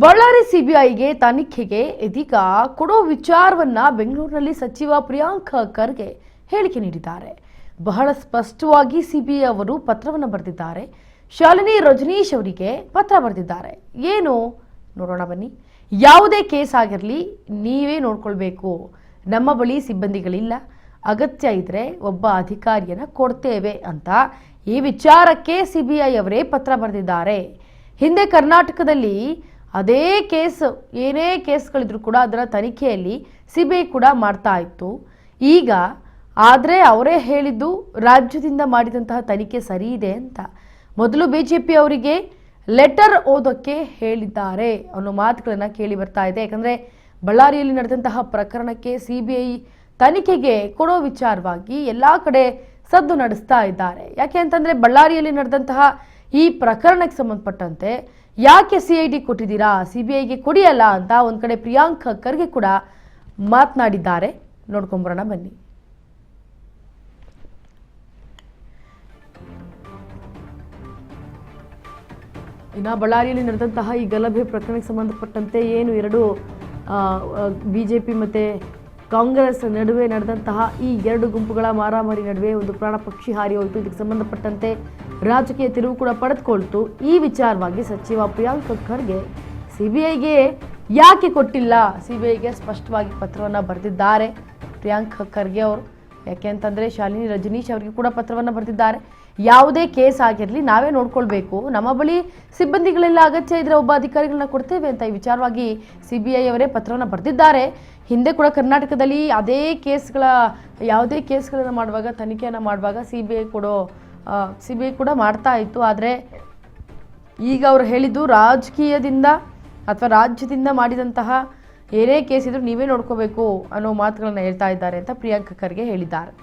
ಬಳ್ಳಾರಿ ಸಿಬಿಐಗೆ ತನಿಖೆಗೆ ಇದೀಗ ಕೊಡೋ ವಿಚಾರವನ್ನ ಬೆಂಗಳೂರಿನಲ್ಲಿ ಸಚಿವ ಪ್ರಿಯಾಂಕ್ ಖರ್ಗೆ ಹೇಳಿಕೆ ನೀಡಿದ್ದಾರೆ. ಬಹಳ ಸ್ಪಷ್ಟವಾಗಿ ಸಿಬಿಐ ಅವರು ಪತ್ರವನ್ನು ಬರೆದಿದ್ದಾರೆ. ಶಾಲಿನಿ ರಜನೀಶ್ ಅವರಿಗೆ ಪತ್ರ ಬರೆದಿದ್ದಾರೆ. ಏನು ನೋಡೋಣ ಬನ್ನಿ. ಯಾವುದೇ ಕೇಸ್ ಆಗಿರಲಿ ನೀವೇ ನೋಡ್ಕೊಳ್ಬೇಕು. ನಮ್ಮ ಬಳಿ ಸಿಬ್ಬಂದಿಗಳಿಲ್ಲ, ಅಗತ್ಯ ಇದ್ರೆ ಒಬ್ಬ ಅಧಿಕಾರಿಯನ್ನ ಕೊಡ್ತೇವೆ ಅಂತ ಈ ವಿಚಾರಕ್ಕೆ ಸಿಬಿಐ ಅವರೇ ಪತ್ರ ಬರೆದಿದ್ದಾರೆ. ಹಿಂದೆ ಕರ್ನಾಟಕದಲ್ಲಿ ಅದೇ ಕೇಸ್ ಏನೇ ಕೇಸ್ಗಳಿದ್ರು ಕೂಡ ಅದರ ತನಿಖೆಯಲ್ಲಿ ಸಿಬಿಐ ಕೂಡ ಮಾಡ್ತಾ ಇತ್ತು. ಈಗ ಆದರೆ ಅವರೇ ಹೇಳಿದ್ದು ರಾಜ್ಯದಿಂದ ಮಾಡಿದಂತಹ ತನಿಖೆ ಸರಿ ಇದೆ ಅಂತ. ಮೊದಲು ಬಿಜೆಪಿ ಅವರಿಗೆ ಲೆಟರ್ ಓದೋಕ್ಕೆ ಹೇಳಿದ್ದಾರೆ ಅನ್ನೋ ಮಾತುಗಳನ್ನು ಕೇಳಿ ಬರ್ತಾ ಇದೆ. ಯಾಕಂದರೆ ಬಳ್ಳಾರಿಯಲ್ಲಿ ನಡೆದಂತಹ ಪ್ರಕರಣಕ್ಕೆ ಸಿಬಿಐ ತನಿಖೆಗೆ ಕೊಡೋ ವಿಚಾರವಾಗಿ ಎಲ್ಲ ಕಡೆ ಸದ್ದು ನಡೆಸ್ತಾ ಇದ್ದಾರೆ. ಯಾಕೆ ಅಂತಂದರೆ ಬಳ್ಳಾರಿಯಲ್ಲಿ ನಡೆದಂತಹ ಈ ಪ್ರಕರಣಕ್ಕೆ ಸಂಬಂಧಪಟ್ಟಂತೆ ಯಾಕೆ ಸಿಐಡಿ ಕೊಟ್ಟಿದ್ದೀರಾ, ಸಿಬಿಐಗೆ ಕೊಡಿಯಲ್ಲ ಅಂತ ಒಂದು ಕಡೆ ಪ್ರಿಯಾಂಕ್ ಖರ್ಗೆ ಕೂಡ ಮಾತನಾಡಿದ್ದಾರೆ. ನೋಡ್ಕೊಂಬರೋಣ ಬನ್ನಿ. ಇನ್ನು ಬಳ್ಳಾರಿಯಲ್ಲಿ ನಡೆದಂತಹ ಈ ಗಲಭೆ ಪ್ರಕರಣಕ್ಕೆ ಸಂಬಂಧಪಟ್ಟಂತೆ ಏನು ಎರಡು ಬಿಜೆಪಿ ಮತ್ತು ಕಾಂಗ್ರೆಸ್ ನಡುವೆ ನಡೆದಂತಹ ಈ ಎರಡು ಗುಂಪುಗಳ ಮಾರಾಮಾರಿ ನಡುವೆ ಒಂದು ಪ್ರಾಣ ಪಕ್ಷಿ ಹಾರಿ ಹೋಯಿತು. ಇದಕ್ಕೆ ಸಂಬಂಧಪಟ್ಟಂತೆ ರಾಜಕೀಯ ತಿರುವು ಕೂಡ ಪಡೆದುಕೊಳ್ತು. ಈ ವಿಚಾರವಾಗಿ ಸಚಿವ ಪ್ರಿಯಾಂಕ್ ಖರ್ಗೆ ಸಿಬಿಐಗೆ ಯಾಕೆ ಕೊಟ್ಟಿಲ್ಲ, ಸಿಬಿಐಗೆ ಸ್ಪಷ್ಟವಾಗಿ ಪತ್ರವನ್ನು ಬರೆದಿದ್ದಾರೆ ಪ್ರಿಯಾಂಕ್ ಖರ್ಗೆ ಅವರು. ಯಾಕೆ ಅಂತಂದರೆ ಶಾಲಿನಿ ರಜನೀಶ್ ಅವರಿಗೆ ಕೂಡ ಪತ್ರವನ್ನು ಬರೆದಿದ್ದಾರೆ. ಯಾವುದೇ ಕೇಸ್ ಆಗಿರಲಿ ನಾವೇ ನೋಡ್ಕೊಳ್ಬೇಕು, ನಮ್ಮ ಬಳಿ ಸಿಬ್ಬಂದಿಗಳೆಲ್ಲ ಅಗತ್ಯ ಇದ್ರೆ ಒಬ್ಬ ಅಧಿಕಾರಿಗಳನ್ನ ಕೊಡ್ತೇವೆ ಅಂತ ಈ ವಿಚಾರವಾಗಿ ಸಿಬಿಐ ಅವರೇ ಪತ್ರವನ್ನು ಬರೆದಿದ್ದಾರೆ. ಹಿಂದೆ ಕೂಡ ಕರ್ನಾಟಕದಲ್ಲಿ ಯಾವುದೇ ಕೇಸ್ಗಳನ್ನು ಮಾಡುವಾಗ ತನಿಖೆಯನ್ನು ಮಾಡುವಾಗ ಸಿಬಿಐ ಕೂಡ ಮಾಡ್ತಾ ಇತ್ತು. ಆದರೆ ಈಗ ಅವರು ಹೇಳಿದ್ದು ರಾಜಕೀಯದಿಂದ ಅಥವಾ ರಾಜ್ಯದಿಂದ ಮಾಡಿದಂತಹ ಏನೇ ಕೇಸ್ ಇದ್ರೂ ನೀವೇ ನೋಡ್ಕೋಬೇಕು ಅನ್ನೋ ಮಾತುಗಳನ್ನ ಹೇಳ್ತಾ ಇದ್ದಾರೆ ಅಂತ ಪ್ರಿಯಾಂಕ್ ಖರ್ಗೆ ಹೇಳಿದ್ದಾರೆ.